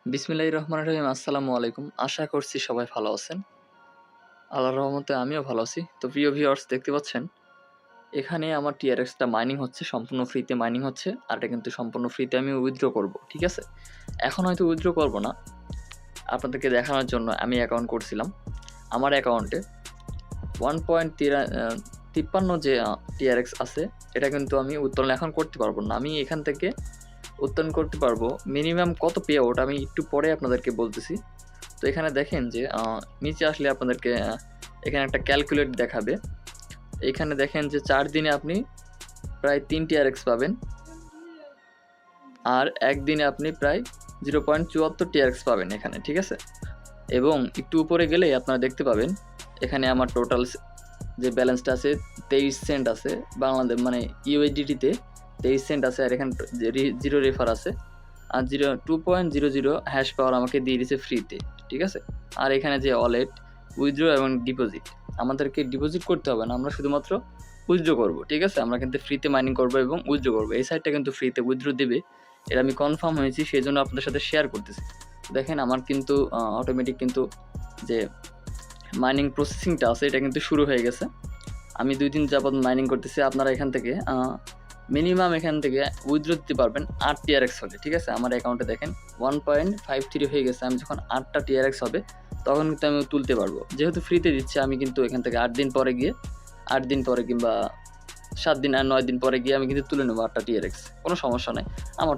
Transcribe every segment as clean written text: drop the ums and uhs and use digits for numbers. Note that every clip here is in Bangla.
বিসমিল্লাহির রহমানির রহিম। আসসালামু আলাইকুম। আশা করছি সবাই ভালো আছেন। আল্লাহর রহমতে আমিও ভালো আছি। তো প্রিয় ভিউয়ার্স, দেখতে পাচ্ছেন এখানে আমার TRX টা মাইনিং হচ্ছে, সম্পূর্ণ ফ্রিতে মাইনিং হচ্ছে। আর এটা কিন্তু সম্পূর্ণ ফ্রিতে আমি উইথড্র করব। ঠিক আছে? এখন হয়তো উইথড্র করব না। আপনাদেরকে দেখানোর জন্য আমি অ্যাকাউন্ট করছিলাম। আমার অ্যাকাউন্টে 1.53 যে TRX আছে, এটা কিন্তু আমি উত্তোলন এখন করতে পারবো না। আমি এখান থেকে উত্তোলন করতে পারবো মিনিমাম কত পে আউট, আমি একটু পরে আপনাদেরকে বলতেছি। তো এখানে দেখেন যে নিচে আসলে আপনাদেরকে এখানে একটা ক্যালকুলেট দেখাবে। এখানে দেখেন যে 4 দিনে আপনি প্রায় 3 TRX পাবেন, আর একদিনে আপনি প্রায় 0.74 TRX পাবেন এখানে। ঠিক আছে? এবং একটু উপরে গেলেই আপনারা দেখতে পাবেন এখানে আমার টোটাল যে ব্যালেন্সটা আছে 23 সেন্ট আছে বাংলাদেশ, মানে ইউএসডিটিতে 23 সেন্ট আছে। আর এখানে জিরো রেফার আছে, আর 2.00 হ্যাশ পাওয়ার আমাকে দিয়ে দিয়েছে ফ্রিতে। ঠিক আছে? আর এখানে যে ওয়ালেট, উইথড্র এবং ডিপোজিট, আমাদেরকে ডিপোজিট করতে হবে না, আমরা শুধুমাত্র উইথড্র করব। ঠিক আছে? আমরা কিন্তু ফ্রিতে মাইনিং করব এবং উইথড্র করব। এই সাইটটা কিন্তু ফ্রিতে উইথড্র দেবে, এটা আমি কনফার্ম হয়েছি, সেই জন্য আপনাদের সাথে শেয়ার করতেছি। দেখেন আমার কিন্তু অটোমেটিক কিন্তু যে মাইনিং প্রসেসিংটা আছে এটা কিন্তু শুরু হয়ে গেছে। আমি 2 দিন যাবত মাইনিং করতেছি। আপনারা এখান থেকে মিনিমাম এখান থেকে উইথড্র দিতে পারবেন 8 TRX হলে। ঠিক আছে? আমার অ্যাকাউন্টে দেখেন 1.53 হয়ে গেছে। আমি যখন 8টা TRX হবে তখন কিন্তু আমি তুলতে পারবো। যেহেতু ফ্রিতে দিচ্ছে, আমি কিন্তু এখান থেকে 8 দিন পরে কিংবা 7 দিন আর 9 দিন পরে গিয়ে আমি কিন্তু তুলে নেবো 8টা TRX। কোনো সমস্যা নাই। আমার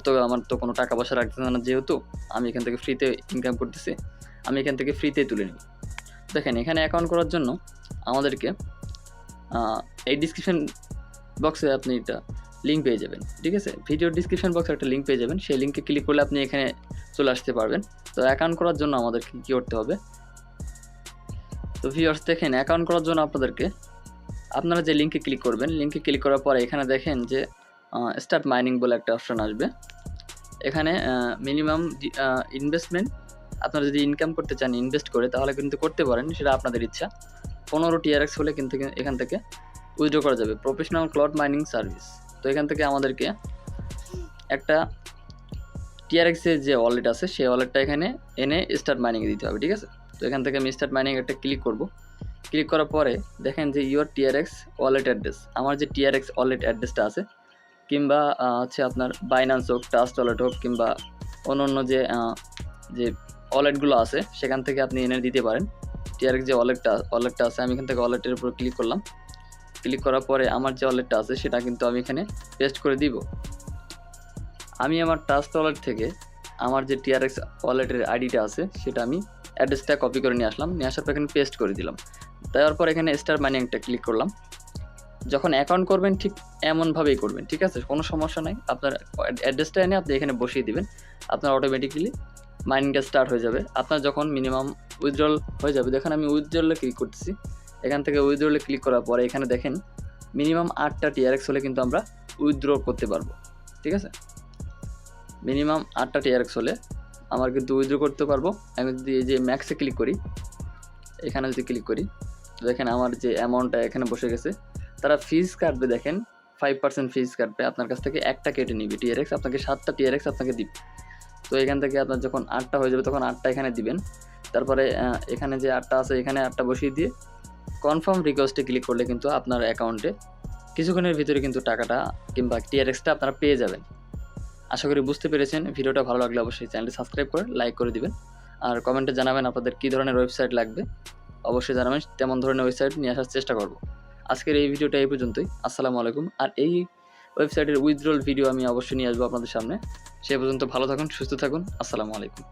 তো কোনো টাকা পয়সা রাখতেছে না, যেহেতু আমি এখান থেকে ফ্রিতে ইনকাম করতেছি, আমি এখান থেকে ফ্রিতেই তুলে নিই। দেখেন এখানে অ্যাকাউন্ট করার জন্য আমাদেরকে এই ডিসক্রিপশন বক্সে আপনি এটা লিঙ্ক পেয়ে যাবেন। ঠিক আছে? ভিডিওর ডিসক্রিপশন বক্সে একটা লিঙ্ক পেয়ে যাবেন, সেই লিঙ্কে ক্লিক করলে আপনি এখানে চলে আসতে পারবেন। তো অ্যাকাউন্ট করার জন্য আমাদেরকে কী করতে হবে? তো ভিউয়ার্স দেখেন, অ্যাকাউন্ট করার জন্য আপনারা যে লিঙ্কে ক্লিক করবেন, লিঙ্কে ক্লিক করার পরে এখানে দেখেন যে স্টার্ট মাইনিং বলে একটা অপশন আসবে। এখানে মিনিমাম ইনভেস্টমেন্ট, আপনারা যদি ইনকাম করতে চান ইনভেস্ট করে, তাহলে কিন্তু করতে পারেন, সেটা আপনাদের ইচ্ছা। 15 TRX হলে কিন্তু এখান থেকে উইথড্র করা যাবে। Professional cloud mining service. তো এখান থেকে আমাদেরকে একটা TRX এর যে ওয়ালেট আছে সেই ওয়ালেটটা এখানে এনে স্টার্ট মাইনিংয়ে দিতে হবে। ঠিক আছে? তো এখান থেকে আমি স্টার্ট মাইনিং একটা ক্লিক করব। ক্লিক করার পরে দেখেন যে ইউর TRX ওয়ালেট অ্যাড্রেস, আমার যে TRX ওয়ালেট অ্যাড্রেসটা আছে, কিংবা হচ্ছে আপনার বাইন্যান্স হোক, ট্রাস্ট ওয়ালেট হোক, কিংবা অন্য যে ওয়ালেটগুলো আছে সেখান থেকে আপনি এনে দিতে পারেন। TRX যে ওয়ালেটটা আছে, আমি এখান থেকে ওয়ালেটের উপর ক্লিক করলাম। ক্লিক করার পরে আমার যে ওয়ালেটটা আছে সেটা কিন্তু আমি এখানে পেস্ট করে দিব। আমি আমার ট্রাস্ট ওয়ালেট থেকে আমার যে TRX ওয়ালেটের আইডিটা আছে সেটা আমি অ্যাড্রেসটা কপি করে নিয়ে আসলাম। নিয়ে আসার পর এখানে পেস্ট করে দিলাম। দেওয়ার পর এখানে স্টার মাইনিংটা ক্লিক করলাম। যখন অ্যাকাউন্ট করবেন ঠিক এমনভাবেই করবেন। ঠিক আছে? কোনো সমস্যা নাই। আপনার অ্যাড্রেসটা এনে আপনি এখানে বসিয়ে দিবেন, আপনার অটোমেটিক্যালি মাইনিংটা স্টার্ট হয়ে যাবে। আপনার যখন মিনিমাম উইথড্রল হয়ে যাবে, দেখেন আমি উইথড্রলে ক্লিক করতেছি। এখান থেকে উইথড্রলে ক্লিক করার পরে এখানে দেখেন মিনিমাম 8টা TRX হলে কিন্তু আমরা উইথড্র করতে পারবো। ঠিক আছে? মিনিমাম 8টা TRX হলে আমার কিন্তু উইথড্র করতে পারবো। আমি যদি এই যে ম্যাক্সে ক্লিক করি, এখানে যদি ক্লিক করি, দেখেন আমার যে অ্যামাউন্টটা এখানে বসে গেছে। তারা ফিজ কাটবে, দেখেন 5% ফিজ কাটবে আপনার কাছ থেকে, একটা কেটে নিবে TRX, আপনাকে 7টা TRX আপনাকে দিবে। তো এখান থেকে আপনার যখন 8টা হয়ে যাবে তখন 8টা এখানে দিবেন। তারপরে এখানে যে 8টা আছে এখানে 8টা বসিয়ে দিয়ে কনফার্ম রিকোয়েস্টে ক্লিক করলে কিন্তু আপনার অ্যাকাউন্টে কিছুক্ষণের ভিতরে কিন্তু টাকাটা কিংবা TRXটা আপনারা পেয়ে যাবেন। আশা করি বুঝতে পেরেছেন। ভিডিওটা ভালো লাগলে অবশ্যই চ্যানেলটি সাবস্ক্রাইব করে লাইক করে দিবেন। আর কমেন্টে জানাবেন আপনাদের কী ধরনের ওয়েবসাইট লাগবে, অবশ্যই জানাবেন, তেমন ধরনের ওয়েবসাইট নিয়ে আসার চেষ্টা করব। আজকের এই ভিডিওটা এই পর্যন্তই। আসসালামু আলাইকুম। আর এই ওয়েবসাইটের উইথড্রল ভিডিও আমি অবশ্যই নিয়ে আসবো আপনাদের সামনে। সে পর্যন্ত ভালো থাকুন, সুস্থ থাকুন। আসসালামু আলাইকুম।